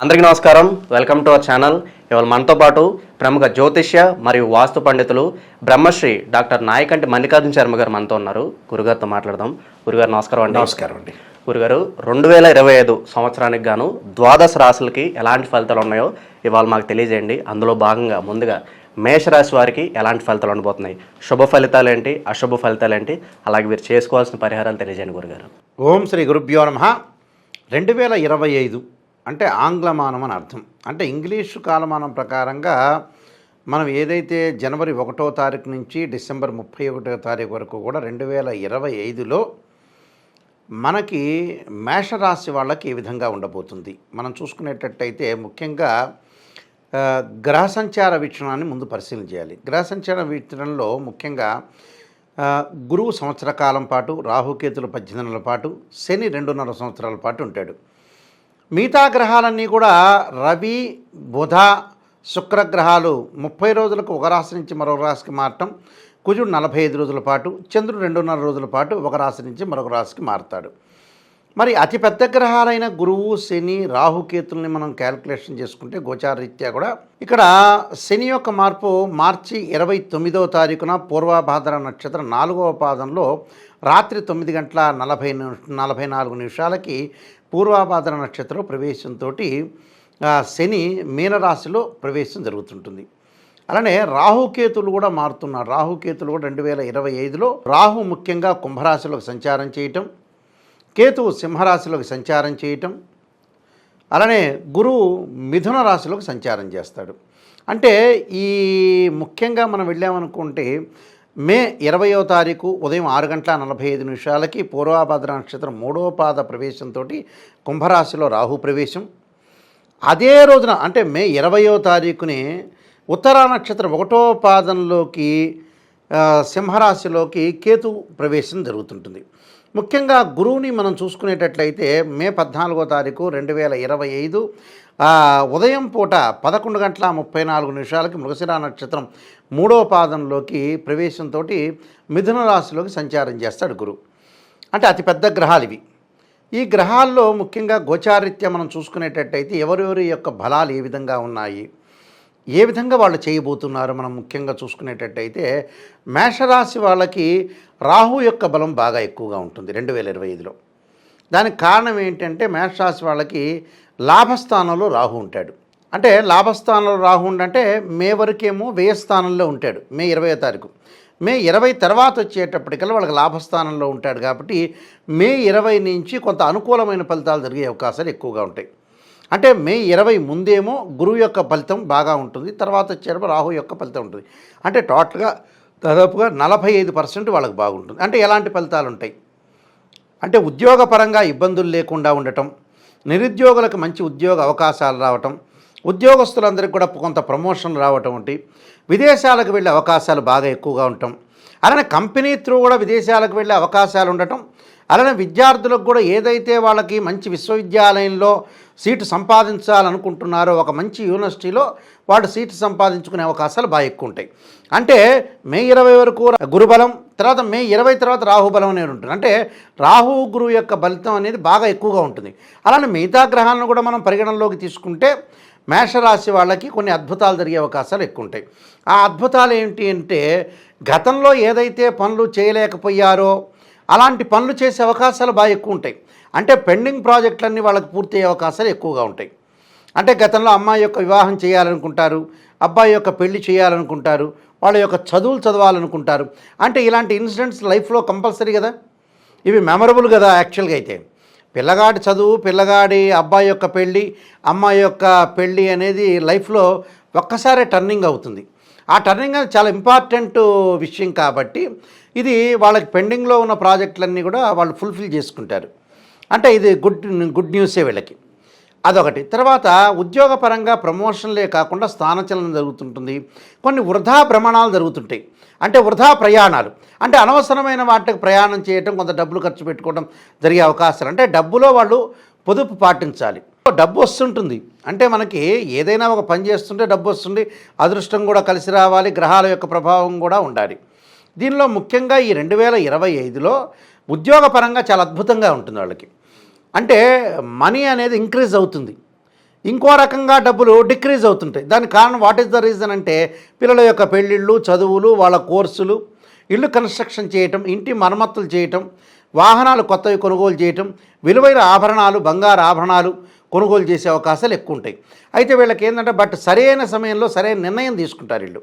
అందరికీ నమస్కారం. Welcome to our channel. ఇవాళ మనతో పాటు ప్రముఖ జ్యోతిష్య మరియు వాస్తు పండితులు బ్రహ్మశ్రీ డాక్టర్ నాయకంటి మల్లికార్జున శర్మ గారు మనతో ఉన్నారు. గురుగారితో మాట్లాడదాం. గురుగారు నమస్కారం అండి. నమస్కారం అండి. గురుగారు, 2025 సంవత్సరానికి గాను ద్వాదశ రాశులకి ఎలాంటి ఫలితాలు ఉన్నాయో ఇవాళ మాకు తెలియజేయండి. అందులో భాగంగా ముందుగా మేషరాశి వారికి ఎలాంటి ఫలితాలు ఉండబోతున్నాయి, శుభ ఫలితాలు ఏంటి, అశుభ ఫలితాలు ఏంటి, అలాగే మీరు చేసుకోవాల్సిన పరిహారాలు తెలియజేయండి గురుగారు. ఓం శ్రీ గురుభ్యో నమః. 2025 అంటే ఆంగ్లమానం అని అర్థం. అంటే ఇంగ్లీషు కాలమానం ప్రకారంగా మనం ఏదైతే జనవరి 1వ తారీఖు నుంచి డిసెంబర్ 31వ తారీఖు వరకు కూడా 2025లో మనకి మేషరాశి వాళ్ళకి ఏ విధంగా ఉండబోతుంది మనం చూసుకునేటట్టయితే ముఖ్యంగా గ్రహ సంచార వీక్షణాన్ని ముందు పరిశీలన చేయాలి. గ్రహ సంచార వీక్షణలో ముఖ్యంగా గురువు సంవత్సర కాలం పాటు, రాహుకేతులు 18 నెలల పాటు, శని 2.5 సంవత్సరాల పాటు ఉంటాడు. మిగతా గ్రహాలన్నీ కూడా రవి, బుధ, శుక్రగ్రహాలు 30 రోజులకు ఒక రాశి నుంచి మరొక రాశికి మారటం, కుజుడు 45 రోజుల పాటు, చంద్రుడు 2.5 రోజుల పాటు ఒక రాశి నుంచి మరొక రాశికి మారుతాడు. మరి అతిపెద్ద గ్రహాలైన గురువు, శని, రాహుకేతుల్ని మనం క్యాల్కులేషన్ చేసుకుంటే గోచారరీత్యా కూడా ఇక్కడ శని యొక్క మార్పు మార్చి 29వ తారీఖున పూర్వభాద్ర నక్షత్రం 4వ పాదంలో రాత్రి 9 గంటల 44 నిమిషాలకి పూర్వభాద్ర నక్షత్రం ప్రవేశంతో శని మీనరాశిలో ప్రవేశం జరుగుతుంటుంది. అలానే రాహుకేతులు కూడా మారుతున్నారు. రాహుకేతులు కూడా 2025లో రాహు ముఖ్యంగా కుంభరాశిలోకి సంచారం చేయటం, కేతువు సింహరాశిలోకి సంచారం చేయటం, అలానే గురువు మిథున రాశిలోకి సంచారం చేస్తాడు. అంటే ఈ ముఖ్యంగా మనం వెళ్ళామనుకుంటే మే 20వ తారీఖు ఉదయం 6 గంటల 45 నిమిషాలకి పూర్వభాద్ర నక్షత్రం 3వ పాద ప్రవేశంతో కుంభరాశిలో రాహు ప్రవేశం. అదే రోజున అంటే మే 20వ తారీఖుని ఉత్తరా నక్షత్రం 1వ పాదంలోకి సింహరాశిలోకి కేతు ప్రవేశం జరుగుతుంటుంది. ముఖ్యంగా గురువుని మనం చూసుకునేటట్లయితే మే 14వ తారీఖు 2025 ఉదయం పూట 11 గంటల 34 నిమిషాలకి మృగశిర నక్షత్రం 3వ పాదంలోకి ప్రవేశంతో మిథున రాశిలోకి సంచారం చేస్తాడు గురువు. అంటే అతిపెద్ద గ్రహాలు ఇవి. ఈ గ్రహాల్లో ముఖ్యంగా గోచారీత్యా మనం చూసుకునేటట్టయితే ఎవరెవరి యొక్క బలాలు ఏ విధంగా ఉన్నాయి, ఏ విధంగా వాళ్ళు చేయబోతున్నారు మనం ముఖ్యంగా చూసుకునేటట్టయితే మేషరాశి వాళ్ళకి రాహు యొక్క బలం బాగా ఎక్కువగా ఉంటుంది 2025లో. దానికి కారణం ఏంటంటే మేషరాశి వాళ్ళకి లాభస్థానంలో రాహు ఉంటాడు. అంటే లాభస్థానంలో రాహు అంటే మే వరకేమో వ్యయస్థానంలో ఉంటాడు మే 20వ తారీఖు. మే 20 తర్వాత వచ్చేటప్పటికల్లా వాళ్ళకి లాభస్థానంలో ఉంటాడు. కాబట్టి మే 20 నుంచి కొంత అనుకూలమైన ఫలితాలు జరిగే అవకాశాలు ఎక్కువగా ఉంటాయి. అంటే మే 20 ముందేమో గురువు యొక్క ఫలితం బాగా ఉంటుంది, తర్వాత వచ్చేటప్పుడు రాహు యొక్క ఫలితం ఉంటుంది. అంటే టోటల్గా దాదాపుగా 45% వాళ్ళకి బాగుంటుంది. అంటే ఎలాంటి ఫలితాలు ఉంటాయి అంటే ఉద్యోగపరంగా ఇబ్బందులు లేకుండా ఉండటం, నిరుద్యోగులకు మంచి ఉద్యోగ అవకాశాలు రావటం, ఉద్యోగస్తులందరికీ కూడా కొంత ప్రమోషన్లు రావటం వంటి, విదేశాలకు వెళ్ళే అవకాశాలు బాగా ఎక్కువగా ఉండటం, అలానే కంపెనీ త్రూ కూడా విదేశాలకు వెళ్ళే అవకాశాలు ఉండటం, అలానే విద్యార్థులకు కూడా ఏదైతే వాళ్ళకి మంచి విశ్వవిద్యాలయంలో సీటు సంపాదించాలనుకుంటున్నారో ఒక మంచి యూనివర్సిటీలో వాళ్ళు సీటు సంపాదించుకునే అవకాశాలు బాగా ఎక్కువ ఉంటాయి. అంటే మే 20 వరకు గురుబలం, తర్వాత మే 20 తర్వాత రాహుబలం అనేది ఉంటుంది. అంటే రాహు గురువు యొక్క ఫలితం అనేది బాగా ఎక్కువగా ఉంటుంది. అలానే మిగతా గ్రహాలను కూడా మనం పరిగణనలోకి తీసుకుంటే మేషరాశి వాళ్ళకి కొన్ని అద్భుతాలు జరిగే అవకాశాలు ఎక్కువ ఉంటాయి. ఆ అద్భుతాలు ఏంటి అంటే గతంలో ఏదైతే పనులు చేయలేకపోయారో అలాంటి పనులు చేసే అవకాశాలు బాగా ఎక్కువ ఉంటాయి. అంటే పెండింగ్ ప్రాజెక్టులన్నీ వాళ్ళకి పూర్తి అయ్యే అవకాశాలు ఎక్కువగా ఉంటాయి. అంటే గతంలో అమ్మాయి యొక్క వివాహం చేయాలనుకుంటారు, అబ్బాయి యొక్క పెళ్లి చేయాలనుకుంటారు, వాళ్ళ యొక్క చదువులు చదవాలనుకుంటారు. అంటే ఇలాంటి ఇన్సిడెంట్స్ లైఫ్లో కంపల్సరీ కదా, ఇవి మెమరబుల్ కదా. యాక్చువల్గా అయితే పిల్లగాడి చదువు, పిల్లగాడి అబ్బాయి యొక్క పెళ్ళి, అమ్మాయి యొక్క పెళ్ళి అనేది లైఫ్లో ఒక్కసారే టర్నింగ్ అవుతుంది. ఆ టర్నింగ్ అనేది చాలా ఇంపార్టెంట్ విషయం కాబట్టి ఇది వాళ్ళకి పెండింగ్లో ఉన్న ప్రాజెక్టులన్నీ కూడా వాళ్ళు ఫుల్ఫిల్ చేసుకుంటారు. అంటే ఇది గుడ్ న్యూసే వీళ్ళకి. అదొకటి. తర్వాత ఉద్యోగపరంగా ప్రమోషన్లే కాకుండా స్థానచలనం జరుగుతుంటుంది. కొన్ని వృధా భ్రమణాలు జరుగుతుంటాయి. అంటే వృధా ప్రయాణాలు, అంటే అనవసరమైన వాటికి ప్రయాణం చేయటం, కొంత డబ్బులు ఖర్చు పెట్టుకోవడం జరిగే అవకాశాలు. అంటే డబ్బులో వాళ్ళు పొదుపు పాటించాలి. డబ్బు వస్తుంటుంది అంటే మనకి ఏదైనా ఒక పని చేస్తుంటే డబ్బు వస్తుంది, అదృష్టం కూడా కలిసి రావాలి, గ్రహాల యొక్క ప్రభావం కూడా ఉండాలి. దీనిలో ముఖ్యంగా ఈ 2025లో ఉద్యోగపరంగా చాలా అద్భుతంగా ఉంటుంది వాళ్ళకి. అంటే మనీ అనేది ఇంక్రీజ్ అవుతుంది. ఇంకో రకంగా డబ్బులు డిక్రీజ్ అవుతుంటాయి. దానికి కారణం వాట్ ఈస్ ద రీజన్ అంటే పిల్లల యొక్క పెళ్ళిళ్ళు, చదువులు, వాళ్ళ కోర్సులు, ఇల్లు కన్స్ట్రక్షన్ చేయటం, ఇంటి మరమ్మతులు చేయటం, వాహనాలు కొత్తవి కొనుగోలు చేయటం, విలువైన ఆభరణాలు, బంగారు ఆభరణాలు కొనుగోలు చేసే అవకాశాలు ఎక్కువ ఉంటాయి. అయితే వీళ్ళకి ఏంటంటే సరైన సమయంలో సరైన నిర్ణయం తీసుకుంటారు వీళ్ళు.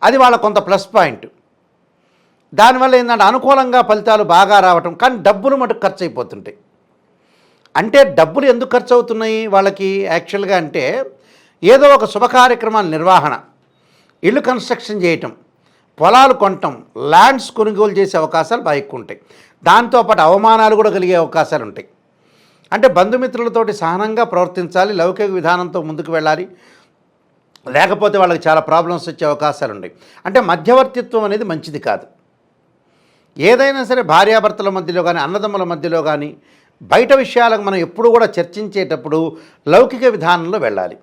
అది వాళ్ళ కొంత ప్లస్ పాయింట్. దానివల్ల ఏంటంటే అనుకూలంగా ఫలితాలు బాగా రావటం, కానీ డబ్బులు మటుకు ఖర్చు అయిపోతుంటాయి. అంటే డబ్బులు ఎందుకు ఖర్చు అవుతున్నాయి వాళ్ళకి యాక్చువల్గా అంటే ఏదో ఒక శుభ కార్యక్రమాల నిర్వహణ, ఇల్లు కన్స్ట్రక్షన్ చేయటం, పొలాలు కొనటం, ల్యాండ్స్ కొనుగోలు చేసే అవకాశాలు బాగా ఎక్కువ ఉంటాయి. దాంతోపాటు అవమానాలు కూడా కలిగే అవకాశాలు ఉంటాయి. అంటే బంధుమిత్రులతోటి సహనంగా ప్రవర్తించాలి, లౌకిక విధానంతో ముందుకు వెళ్ళాలి, లేకపోతే వాళ్ళకి చాలా ప్రాబ్లమ్స్ వచ్చే అవకాశాలు ఉన్నాయి. అంటే మధ్యవర్తిత్వం అనేది మంచిది కాదు. ఏదైనా సరే భార్యాభర్తల మధ్యలో కానీ, అన్నదమ్ముల మధ్యలో కానీ, బయట విషయాలకు మనం ఎప్పుడు కూడా చర్చించేటప్పుడు లౌకిక విధానంలో వెళ్ళాలి.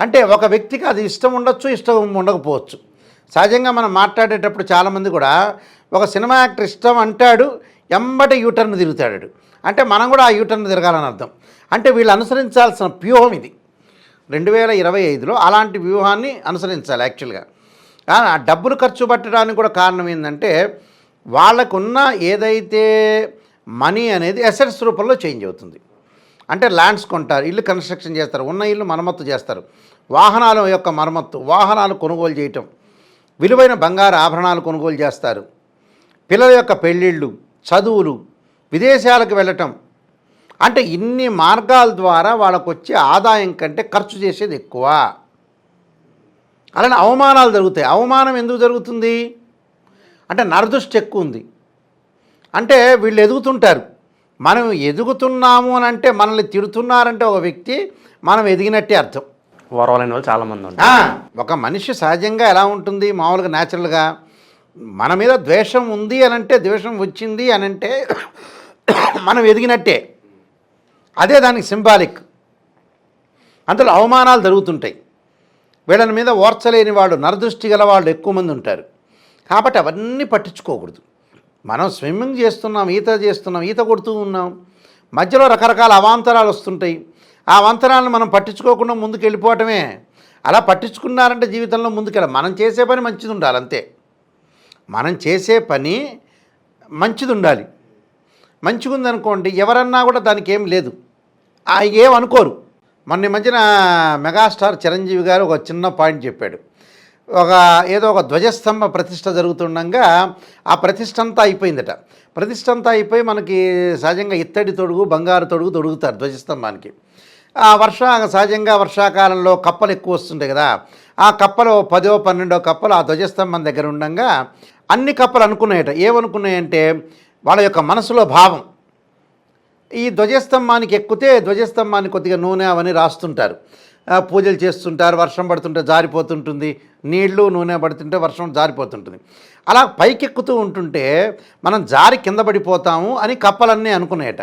అంటే ఒక వ్యక్తికి అది ఇష్టం ఉండొచ్చు, ఇష్టం ఉండకపోవచ్చు. సహజంగా మనం మాట్లాడేటప్పుడు చాలామంది కూడా ఒక సినిమా యాక్టర్ ఇష్టం అంటాడు, ఎంబటి యూటర్న్ తిరుగుతాడు. అంటే మనం కూడా ఆ యూటర్న్ తిరగాలని అర్థం. అంటే వీళ్ళు అనుసరించాల్సిన వ్యూహం ఇది. 2025లో అలాంటి వ్యూహాన్ని అనుసరించాలి యాక్చువల్గా. ఆ డబ్బులు ఖర్చు పెట్టడానికి కూడా కారణం ఏంటంటే వాళ్ళకున్న ఏదైతే మనీ అనేది అసెట్స్ రూపంలో చేంజ్ అవుతుంది. అంటే ల్యాండ్స్ కొంటారు, ఇల్లు కన్స్ట్రక్షన్ చేస్తారు, ఉన్న ఇల్లు మరమ్మత్తు చేస్తారు, వాహనాల యొక్క మరమ్మత్తు, వాహనాలు కొనుగోలు చేయటం, విలువైన బంగారు ఆభరణాలు కొనుగోలు చేస్తారు, పిల్లల యొక్క పెళ్ళిళ్ళు, చదువులు, విదేశాలకు వెళ్ళటం. అంటే ఇన్ని మార్గాల ద్వారా వాళ్ళకు వచ్చే ఆదాయం కంటే ఖర్చు చేసేది ఎక్కువ. అలానే అవమానాలు జరుగుతాయి. అవమానం ఎందుకు జరుగుతుంది అంటే నరదృష్టి ఎక్కువ ఉంది. అంటే వీళ్ళు ఎదుగుతుంటారు, మనం ఎదుగుతున్నాము అని అంటే మనల్ని తిడుతున్నారంటే ఒక వ్యక్తి మనం ఎదిగినట్టే అర్థం. ఓర్వలేని వాళ్ళు చాలామంది ఉంటారు. ఒక మనిషి సహజంగా ఎలా ఉంటుంది మామూలుగా న్యాచురల్గా మన మీద ద్వేషం ఉంది అని అంటే, ద్వేషం వచ్చింది అని అంటే మనం ఎదిగినట్టే. అదే దానికి సింబాలిక్. అందులో అవమానాలు జరుగుతుంటాయి. వీళ్ళని మీద ఓర్చలేని వాళ్ళు, నరదృష్టి గల వాళ్ళు ఎక్కువ మంది ఉంటారు. కాబట్టి అవన్నీ పట్టించుకోకూడదు. మనం స్విమ్మింగ్ చేస్తున్నాం, ఈత కొడుతూ ఉన్నాం, మధ్యలో రకరకాల అవాంతరాలు వస్తుంటాయి. ఆ అవాంతరాలను మనం పట్టించుకోకుండా ముందుకు వెళ్ళిపోవటమే. అలా పట్టించుకున్నారంటే జీవితంలో ముందుకెళ్ళాలి. మనం చేసే పని మంచిది ఉండాలి అంతే. మనం చేసే పని మంచిది ఉండాలి. మంచిగా ఉందనుకోండి ఎవరన్నా కూడా దానికి ఏం లేదు, ఏమనుకోరు. మొన్న మధ్యన మెగాస్టార్ చిరంజీవి గారు ఒక చిన్న పాయింట్ చెప్పాడు. ఏదో ఒక ధ్వజస్తంభ ప్రతిష్ఠ జరుగుతుండగా ఆ ప్రతిష్ఠ అంతా అయిపోయిందట. ప్రతిష్ఠ అంతా అయిపోయి మనకి సహజంగా ఇత్తడి తొడుగు, బంగారు తొడుగు తొడుగుతారు ధ్వజస్తంభానికి. సహజంగా వర్షాకాలంలో కప్పలు ఎక్కువ వస్తుంటాయి కదా. ఆ కప్పలు 10 12 కప్పలు ఆ ధ్వజస్తంభం దగ్గర ఉండగా అన్ని కప్పలు అనుకున్నాయట. ఏమనుకున్నాయంటే వాళ్ళ యొక్క మనసులో భావం, ఈ ధ్వజస్తంభానికి ఎక్కితే ధ్వజస్తంభాన్ని కొద్దిగా నూనె అవన్నీ రాస్తుంటారు, పూజలు చేస్తుంటారు, వర్షం పడుతుంటే జారిపోతుంటుంది, నీళ్లు నూనె పడుతుంటే వర్షం జారిపోతుంటుంది. అలా పైకెక్కుతూ ఉంటుంటే మనం జారి కింద పడిపోతాము అని కప్పలన్నీ అనుకునేట.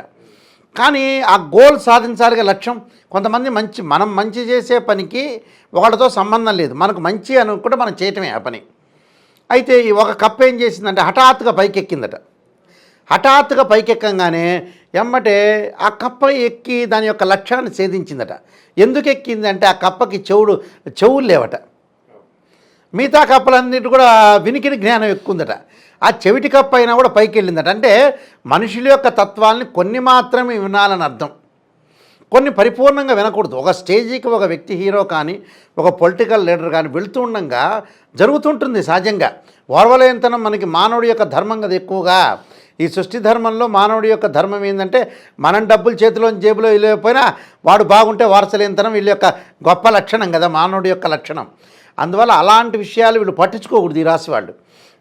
కానీ ఆ గోల్ సాధించాలిగా లక్ష్యం. కొంతమంది మనం మంచి చేసే పనికి ఒకటితో సంబంధం లేదు, మనకు మంచి అనుకుంటే మనం చేయటమే ఆ పని. అయితే ఈ ఒక కప్ప ఏం చేసిందంటే హఠాత్తుగా పైకెక్కిందట. హఠాత్తుగా పైకెక్కగానే ఎమ్మటే ఆ కప్ప ఎక్కి దాని యొక్క లక్ష్యాన్ని ఛేదించిందట. ఎందుకు ఎక్కింది అంటే ఆ కప్పకి చెవులు లేవట. మిగతా కప్పలన్నిటి కూడా వినికిడి జ్ఞానం ఎక్కువందట. ఆ చెవిటి కప్ప అయినా కూడా పైకి వెళ్ళిందట. అంటే మనుషుల యొక్క తత్వాల్ని కొన్ని మాత్రమే వినాలని అర్థం, కొన్ని పరిపూర్ణంగా వినకూడదు. ఒక స్టేజీకి ఒక వ్యక్తి హీరో కానీ ఒక పొలిటికల్ లీడర్ కానీ వెళుతూ ఉండగా జరుగుతుంటుంది సహజంగా. ఓర్వలేనితనం మనకి మానవుడి యొక్క ధర్మం కదా ఎక్కువగా. ఈ సృష్టి ధర్మంలో మానవుడి యొక్క ధర్మం ఏంటంటే మనం డబ్బులు చేతిలోని జేబులో వెళ్ళకపోయినా వాడు బాగుంటే వారసలేనితనం వీళ్ళ యొక్క గొప్ప లక్షణం కదా, మానవుడి యొక్క లక్షణం. అందువల్ల అలాంటి విషయాలు వీళ్ళు పట్టించుకోకూడదు ఈ రాశి వాళ్ళు.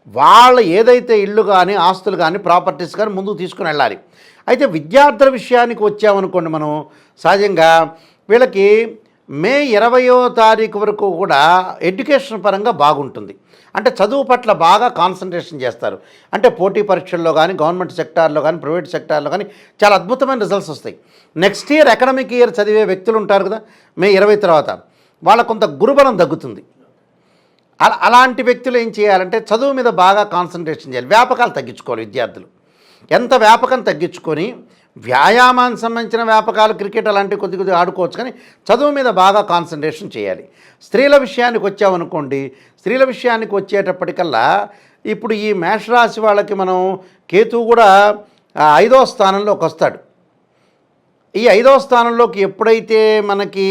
వాళ్ళు ఏదైతే ఇళ్ళు కానీ ఆస్తులు కానీ ప్రాపర్టీస్ కానీ ముందుకు తీసుకుని వెళ్ళాలి. అయితే విద్యార్థుల విషయానికి వచ్చామనుకోండి, మనం సహజంగా వీళ్ళకి మే 20వ తారీఖు వరకు కూడా ఎడ్యుకేషన్ పరంగా బాగుంటుంది. అంటే చదువు పట్ల బాగా కాన్సన్ట్రేషన్ చేస్తారు. అంటే పోటీ పరీక్షల్లో కానీ గవర్నమెంట్ సెక్టార్లో కానీ ప్రైవేట్ సెక్టార్లో కానీ చాలా అద్భుతమైన రిజల్ట్స్ వస్తాయి. నెక్స్ట్ ఇయర్ అకాడమిక్ ఇయర్ చదివే వ్యక్తులు ఉంటారు కదా, మే 20 తర్వాత వాళ్ళ కొంత గురుబలం తగ్గుతుంది. అలాంటి వ్యక్తులు ఏం చేయాలంటే చదువు మీద బాగా కాన్సన్ట్రేషన్ చేయాలి, వ్యాపకాలు తగ్గించుకోవాలి. విద్యార్థులు ఎంత వ్యాపకం తగ్గించుకొని వ్యాయామానికి సంబంధించిన వ్యాపకాలు క్రికెట్ అలాంటివి కొద్ది కొద్దిగా ఆడుకోవచ్చు, కానీ చదువు మీద బాగా కాన్సన్ట్రేషన్ చేయాలి. స్త్రీల విషయానికి వచ్చామనుకోండి, స్త్రీల విషయానికి వచ్చేటప్పటికల్లా ఇప్పుడు ఈ మేషరాశి వాళ్ళకి మనం కేతువు కూడా 5వ స్థానంలోకి వస్తాడు. ఈ 5వ స్థానంలోకి ఎప్పుడైతే మనకి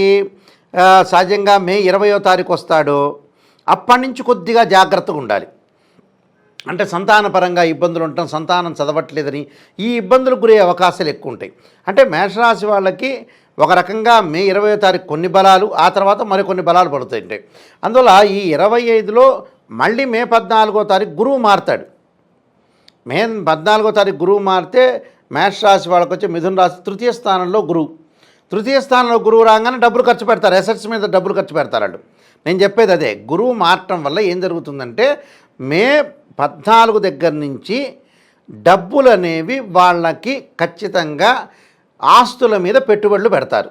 సహజంగా మే 20వ తారీఖు వస్తాడో అప్పటి నుంచి కొద్దిగా జాగ్రత్తగా ఉండాలి. అంటే సంతానపరంగా ఇబ్బందులు ఉండటం, సంతానం చదవట్లేదని ఈ ఇబ్బందులకు గురయ్యే అవకాశాలు ఎక్కువ ఉంటాయి. అంటే మేషరాశి వాళ్ళకి ఒక రకంగా మే 20వ తారీఖు కొన్ని బలాలు, ఆ తర్వాత మరికొన్ని బలాలు పడుతుంటాయి. అందువల్ల ఈ 25లో మళ్ళీ మే 14వ తారీఖు గురువు మారుతాడు. మే 14వ తారీఖు గురువు మారితే మేషరాశి వాళ్ళకి వచ్చి మిథున రాశి 3వ స్థానంలో గురువు. 3వ స్థానంలో గురువు రాగానే డబ్బులు ఖర్చు పెడతారు, అసెట్స్ మీద డబ్బులు ఖర్చు పెడతారు. నేను చెప్పేది అదే, గురువు మారటం వల్ల ఏం జరుగుతుందంటే మే 14 దగ్గర నుంచి డబ్బులు అనేవి వాళ్ళకి ఖచ్చితంగా ఆస్తుల మీద పెట్టుబడులు పెడతారు.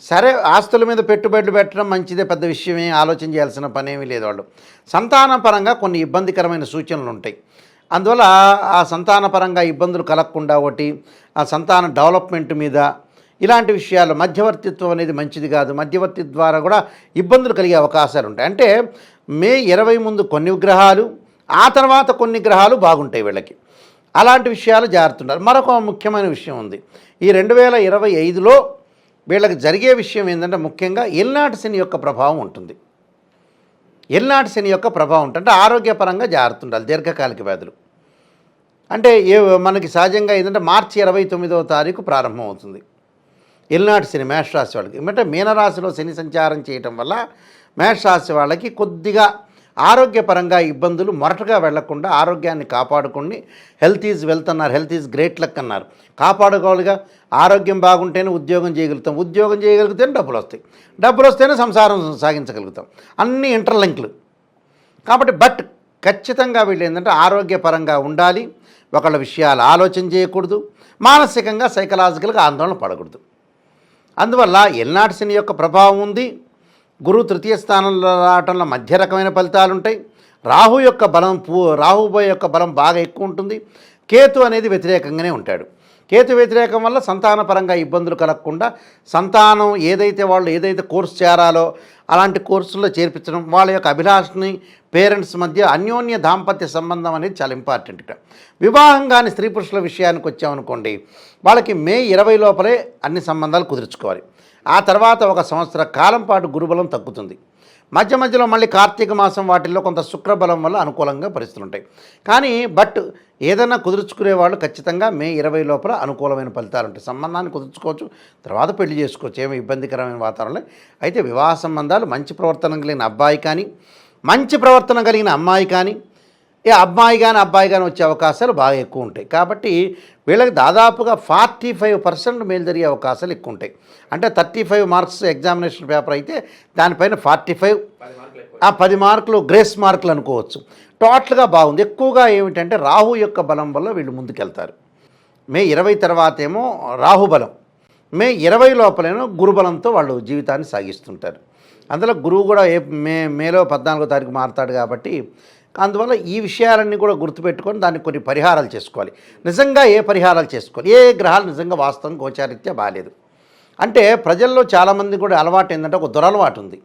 సరే, ఆస్తుల మీద పెట్టుబడులు పెట్టడం మంచిదే, పెద్ద విషయమే, ఆలోచన చేయాల్సిన పనేమీ లేదు. వాళ్ళు సంతానపరంగా కొన్ని ఇబ్బందికరమైన సూచనలు ఉంటాయి. అందువల్ల ఆ సంతానపరంగా ఇబ్బందులు కలగకుండా ఒకటి, ఆ సంతాన డెవలప్మెంట్ మీద ఇలాంటి విషయాలు, మధ్యవర్తిత్వం అనేది మంచిది కాదు, మధ్యవర్తి ద్వారా కూడా ఇబ్బందులు కలిగే అవకాశాలు ఉంటాయి. అంటే మే 20 ముందు కొన్ని గ్రహాలు, ఆ తర్వాత కొన్ని గ్రహాలు బాగుంటాయి వీళ్ళకి. అలాంటి విషయాలు జాగ్రత్త. మరొక ముఖ్యమైన విషయం ఉంది. ఈ 2025లో వీళ్ళకి జరిగే విషయం ఏంటంటే ముఖ్యంగా ఏలినాటి శని యొక్క ప్రభావం ఉంటుంది. ఏలినాటి శని యొక్క ప్రభావం ఉంటుంది. ఆరోగ్యపరంగా జాగ్రత్త ఉండాలి. దీర్ఘకాలిక వ్యాధులు అంటే మనకి సహజంగా ఏంటంటే మార్చి 29వ తారీఖు ప్రారంభం అవుతుంది ఏలినాటి శని మేషరాశి వాళ్ళకి. అంటే మీనరాశిలో శని సంచారం చేయటం వల్ల మేషరాశి వాళ్ళకి కొద్దిగా ఆరోగ్యపరంగా ఇబ్బందులు మొరటగా వెళ్లకుండా ఆరోగ్యాన్ని కాపాడుకొని, హెల్త్ ఈజ్ వెల్త్ అన్నారు, హెల్త్ ఈజ్ గ్రేట్ లక్ అన్నారు. కాపాడుకోవాలిగా. ఆరోగ్యం బాగుంటేనే ఉద్యోగం చేయగలుగుతాం, ఉద్యోగం చేయగలిగితేనే డబ్బులు వస్తాయి, డబ్బులు వస్తేనే సంసారం సాగించగలుగుతాం. అన్నీ ఇంటర్లింక్లు కాబట్టి. బట్ ఖచ్చితంగా వీళ్ళు ఏంటంటే ఆరోగ్యపరంగా ఉండాలి, ఒకళ్ళ విషయాలు ఆలోచన చేయకూడదు, మానసికంగా సైకలాజికల్గా ఆందోళన పడకూడదు. అందువల్ల ఏలినాటి శని యొక్క ప్రభావం ఉంది. గురువు 3వ స్థానంలో రావటంలో మధ్య రకమైన ఫలితాలు ఉంటాయి. రాహు యొక్క బలం, రాహుబోయ్ యొక్క బలం బాగా ఎక్కువ ఉంటుంది. కేతు అనేది వ్యతిరేకంగానే ఉంటాడు. కేతు వ్యతిరేకం వల్ల సంతానపరంగా ఇబ్బందులు కలగకుండా, సంతానం వాళ్ళు ఏదైతే కోర్సు చేరాలో అలాంటి కోర్సుల్లో చేర్పించడం, వాళ్ళ యొక్క అభిలాషని పేరెంట్స్ మధ్య అన్యోన్య దాంపత్య సంబంధం అనేది చాలా ఇంపార్టెంట్. ఇక్కడ వివాహం కానీ స్త్రీ పురుషుల విషయానికి వచ్చామనుకోండి, వాళ్ళకి మే 20 లోపలే అన్ని సంబంధాలు కుదుర్చుకోవాలి. ఆ తర్వాత 1 సంవత్సర కాలం పాటు గురుబలం తగ్గుతుంది. మధ్య మధ్యలో మళ్ళీ కార్తీక మాసం వాటిల్లో కొంత శుక్రబలం వల్ల అనుకూలంగా పరిస్థితులు ఉంటాయి. కానీ బట్ ఏదైనా కుదుర్చుకునే వాళ్ళు ఖచ్చితంగా మే 20 లోపల అనుకూలమైన ఫలితాలు ఉంటాయి. సంబంధాన్ని కుదుర్చుకోవచ్చు, తర్వాత పెళ్లి చేసుకోవచ్చు, ఏమీ ఇబ్బందికరమైన వాతావరణం. అయితే వివాహ సంబంధాలు మంచి ప్రవర్తన కలిగిన అబ్బాయి కానీ, మంచి ప్రవర్తన కలిగిన అమ్మాయి కానీ, అబ్బాయి కానీ వచ్చే అవకాశాలు బాగా ఎక్కువ ఉంటాయి. కాబట్టి వీళ్ళకి దాదాపుగా 45% మేలు జరిగే అవకాశాలు ఎక్కువ ఉంటాయి. అంటే 35 మార్క్స్ ఎగ్జామినేషన్ పేపర్ అయితే దానిపైన 45, 10 మార్కులు గ్రేస్ మార్కులు అనుకోవచ్చు. టోటల్గా బాగుంది. ఎక్కువగా ఏమిటంటే రాహు యొక్క బలం వల్ల వీళ్ళు ముందుకెళ్తారు. మే 20 తర్వాత ఏమో రాహుబలం, మే 20 లోపలేమో గురుబలంతో వాళ్ళు జీవితాన్ని సాగిస్తుంటారు. అందులో గురువు కూడా మేలో 14వ తారీఖు మారుతాడు కాబట్టి అందువల్ల ఈ విషయాలన్నీ కూడా గుర్తుపెట్టుకొని దానికి కొన్ని పరిహారాలు చేసుకోవాలి. నిజంగా ఏ పరిహారాలు చేసుకోవాలి, ఏ గ్రహాలు నిజంగా వాస్తవం గోచారీత్యా బాగాలేదు అంటే ప్రజల్లో చాలామంది కూడా అలవాటు ఏంటంటే ఒక దురలవాటు ఉంది.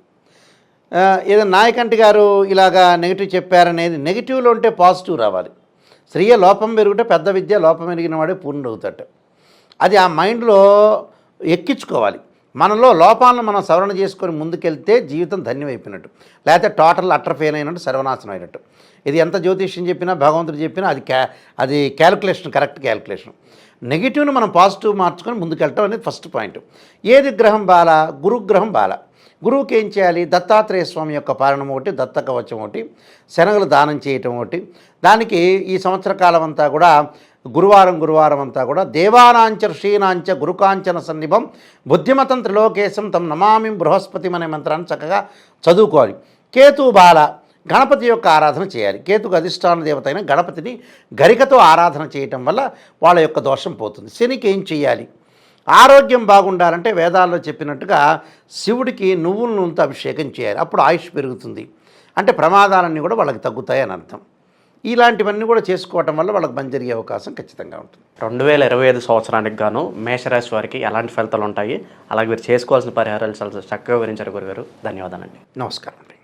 ఏదో నాయకంటి గారు ఇలాగా నెగిటివ్ చెప్పారనేది, నెగిటివ్లో ఉంటే పాజిటివ్ రావాలి. స్త్రీయ లోపం పెరిగితే పెద్ద విద్య లోపం ఎరిగిన వాడే పూర్ణుడు అవుతాడు. అది ఆ మైండ్లో ఎక్కించుకోవాలి. మనలో లోపాలను మనం సవరణ చేసుకొని ముందుకెళ్తే జీవితం ధన్యమైపోయినట్టు, లేకపోతే టోటల్ అట్రఫెయిల్ అయినట్టు, సర్వనాశనం అయినట్టు. ఇది ఎంత జ్యోతిష్యం చెప్పినా భగవంతుడు చెప్పినా అది క్యాలిక్యులేషన్, కరెక్ట్ క్యాలిక్యులేషన్. నెగిటివ్ను మనం పాజిటివ్ మార్చుకొని ముందుకెళ్ళటం అనేది ఫస్ట్ పాయింట్. ఏది గ్రహం బాల? గురుగ్రహం బాల. గురువుకి ఏం చేయాలి? దత్తాత్రేయ స్వామి యొక్క పాలనం ఒకటి, దత్త కవచం ఒకటి, శనగలు దానం చేయటం ఒకటి. దానికి ఈ సంవత్సర కాలం అంతా కూడా గురువారం అంతా కూడా దేవానాంచ ఋషీనాంచ గురుకాంచన సన్నిభం బుద్ధిమతం త్రిలోకేశం తం నమామి బృహస్పతి అనే మంత్రాన్ని చక్కగా చదువుకోవాలి. కేతు బాల, గణపతి యొక్క ఆరాధన చేయాలి. కేతుకు అధిష్టాన దేవత అయిన గణపతిని గరికతో ఆరాధన చేయటం వల్ల వాళ్ళ యొక్క దోషం పోతుంది. శనికి ఏం చేయాలి? ఆరోగ్యం బాగుండాలంటే వేదాల్లో చెప్పినట్టుగా శివుడికి నువ్వుల నూనెతో అభిషేకం చేయాలి. అప్పుడు ఆయుష్ పెరుగుతుంది. అంటే ప్రమాదాలన్నీ కూడా వాళ్ళకి తగ్గుతాయి అని అర్థం. ఇలాంటివన్నీ కూడా చేసుకోవటం వల్ల వాళ్ళకి మంచి జరిగే అవకాశం ఖచ్చితంగా ఉంటుంది. 2025 సంవత్సరానికి గాను మేషరాశి వారికి ఎలాంటి ఫలితాలు ఉంటాయి, అలాగే మీరు చేసుకోవాల్సిన పరిహారాలు చాలా చక్కగా వివరించారు గురుగారు. ధన్యవాదాలండి. నమస్కారం అండి.